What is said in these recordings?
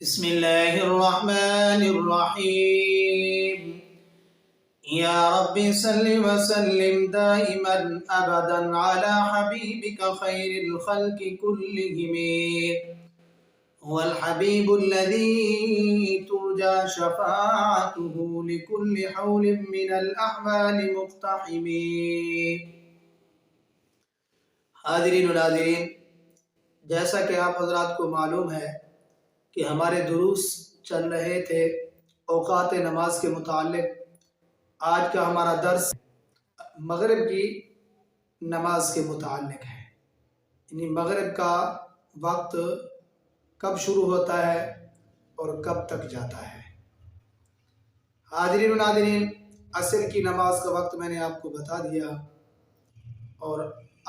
بسم الله الرحمن الرحيم يا رب صل وسلم دائما أبدا على حبيبك خير الخلق كلهم هو الحبيب الذي ترجى شفاعته لكل حول من الأحوال مقتحم. حاضرین و ناظرین، جیسا کہ آپ حضرات کو معلوم ہے کہ ہمارے دروس چل رہے تھے اوقات نماز کے متعلق. آج کا ہمارا درس مغرب کی نماز کے متعلق ہے، یعنی مغرب کا وقت کب شروع ہوتا ہے اور کب تک جاتا ہے. حاضرین و ناظرین، عصر کی نماز کا وقت میں نے آپ کو بتا دیا، اور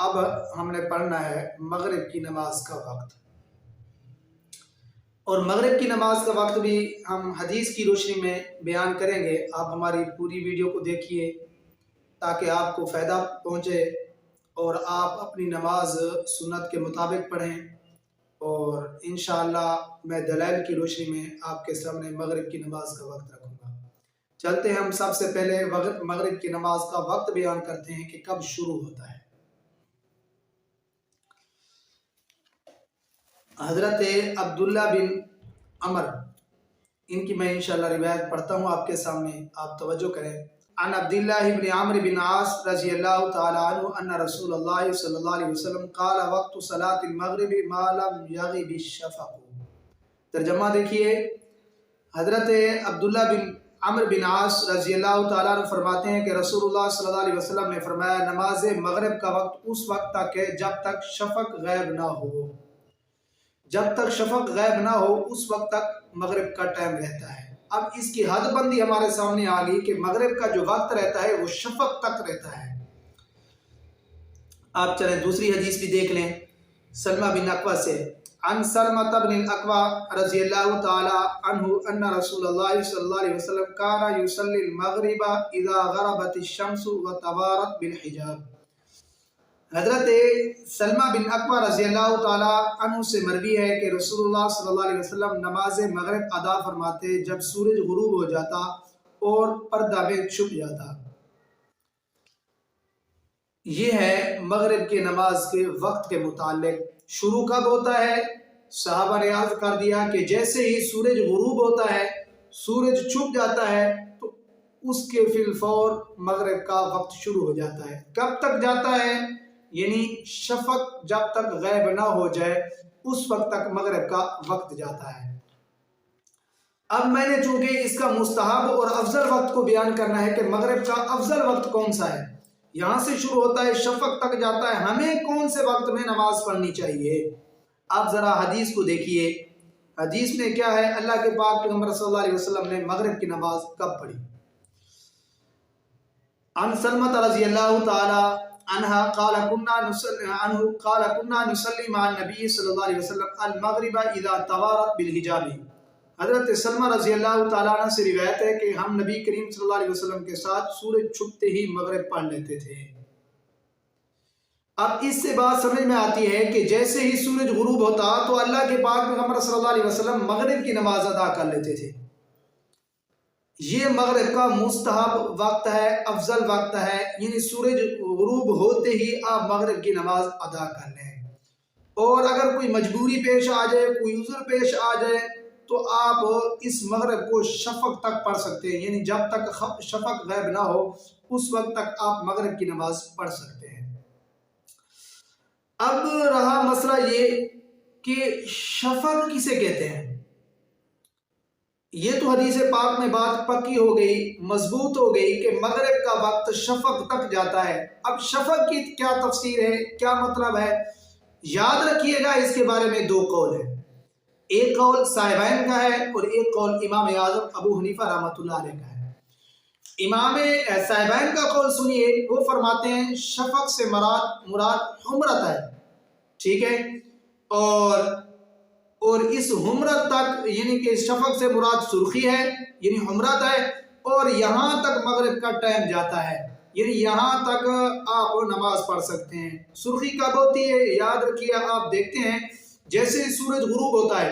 اب ہم نے پڑھنا ہے مغرب کی نماز کا وقت. اور مغرب کی نماز کا وقت بھی ہم حدیث کی روشنی میں بیان کریں گے. آپ ہماری پوری ویڈیو کو دیکھیے تاکہ آپ کو فائدہ پہنچے اور آپ اپنی نماز سنت کے مطابق پڑھیں، اور انشاءاللہ میں دلائل کی روشنی میں آپ کے سامنے مغرب کی نماز کا وقت رکھوں گا. چلتے ہیں، ہم سب سے پہلے مغرب کی نماز کا وقت بیان کرتے ہیں کہ کب شروع ہوتا ہے. حضرت عبداللہ بن عمر، ان کی میں انشاءاللہ روایت پڑھتا ہوں آپ کے سامنے، آپ توجہ کریں. عن عبداللہ بن عمرو بن عاص رضی اللہ تعالی عنہ ان رسول اللہ صلی اللہ علیہ وسلم قال وقت صلاة المغرب ما لم یغب الشفق. ترجمہ دیکھیے. حضرت عبداللہ بن عمرو بن عاص رضی اللہ تعالیٰ عنہ فرماتے ہیں کہ رسول اللہ صلی اللہ علیہ وسلم نے فرمایا، نماز مغرب کا وقت اس وقت تک ہے جب تک شفق غائب نہ ہو. جب تک شفق غائب نہ ہو اس وقت تک مغرب کا ٹائم رہتا ہے. اب اس کی حد بندی ہمارے سامنے آ گئی کہ مغرب کا جو وقت رہتا ہے وہ شفق تک رہتا ہے. آپ چلیں دوسری حدیث بھی دیکھ لیں. سلمہ بن اکوع سے عن سلمہ بن الاکوع رضی اللہ تعالی عنہ ان رسول اللہ صلی اللہ علیہ وسلم کان یصلی المغرب اذا غربت الشمس وتوارت بالحجاب. حضرت سلمہ بن اکوع رضی اللہ تعالی عنہ سے مروی ہے کہ رسول اللہ صلی اللہ علیہ وسلم نماز مغرب ادا فرماتے جب سورج غروب ہو جاتا اور پردہ میں چھپ جاتا. یہ ہے مغرب کی نماز کے وقت کے متعلق. شروع کب ہوتا ہے؟ صحابہ نے عرض کر دیا کہ جیسے ہی سورج غروب ہوتا ہے، سورج چھپ جاتا ہے، تو اس کے فی الفور مغرب کا وقت شروع ہو جاتا ہے. کب تک جاتا ہے؟ یعنی شفق جب تک غائب نہ ہو جائے اس وقت تک مغرب کا وقت جاتا ہے. اب میں نے چونکہ اس کا مستحب اور افضل وقت کو بیان کرنا ہے کہ مغرب کا افضل وقت کون سا ہے. یہاں سے شروع ہوتا ہے، شفق تک جاتا ہے، ہمیں کون سے وقت میں نماز پڑھنی چاہیے. آپ ذرا حدیث کو دیکھیے. حدیث میں کیا ہے؟ اللہ کے پاک پیغمبر صلی اللہ علیہ وسلم نے مغرب کی نماز کب پڑھی؟ عن سلمہ رضی اللہ تعالی عنہ قال كنا نصلي مع النبي صلی اللہ علیہ وسلم المغرب اذا توارت بالحجاب. حضرت سلمہ رضی اللہ تعالیٰ عنہ سے روایت ہے کہ ہم نبی کریم صلی اللہ علیہ وسلم کے ساتھ سورج چھپتے ہی مغرب پڑھ لیتے تھے. اب اس سے بات سمجھ میں آتی ہے کہ جیسے ہی سورج غروب ہوتا تو اللہ کے پاک پیغمبر صلی اللہ علیہ وسلم مغرب کی نماز ادا کر لیتے تھے. یہ مغرب کا مستحب وقت ہے، افضل وقت ہے، یعنی سورج غروب ہوتے ہی آپ مغرب کی نماز ادا کر لیں. اور اگر کوئی مجبوری پیش آ جائے، کوئی عذر پیش آ جائے، تو آپ اس مغرب کو شفق تک پڑھ سکتے ہیں، یعنی جب تک شفق غائب نہ ہو اس وقت تک آپ مغرب کی نماز پڑھ سکتے ہیں. اب رہا مسئلہ یہ کہ شفق کسے کہتے ہیں. یہ تو حدیث پاک میں بات پکی ہو گئی، مضبوط ہو گئی کہ مغرب کا وقت شفق تک جاتا ہے. اب شفق کی کیا تفسیر ہے، کیا مطلب ہے؟ یاد رکھیے گا اس کے بارے میں دو قول ہیں. ایک قول صاحبین کا ہے اور ایک قول امام اعظم ابو حنیفہ رحمۃ اللہ علیہ کا ہے. امام صاحبین کا قول سنیے، وہ فرماتے ہیں شفق سے مراد حمرت ہے، ٹھیک ہے، اور اس حمرت تک، یعنی کہ شفق سے مراد سرخی ہے، یعنی حمرت ہے، اور یہاں تک مغرب کا ٹائم جاتا ہے، یعنی یہاں تک آپ نماز پڑھ سکتے ہیں. سرخی کب ہوتی ہے؟ یاد رکھیے، آپ دیکھتے ہیں جیسے سورج غروب ہوتا ہے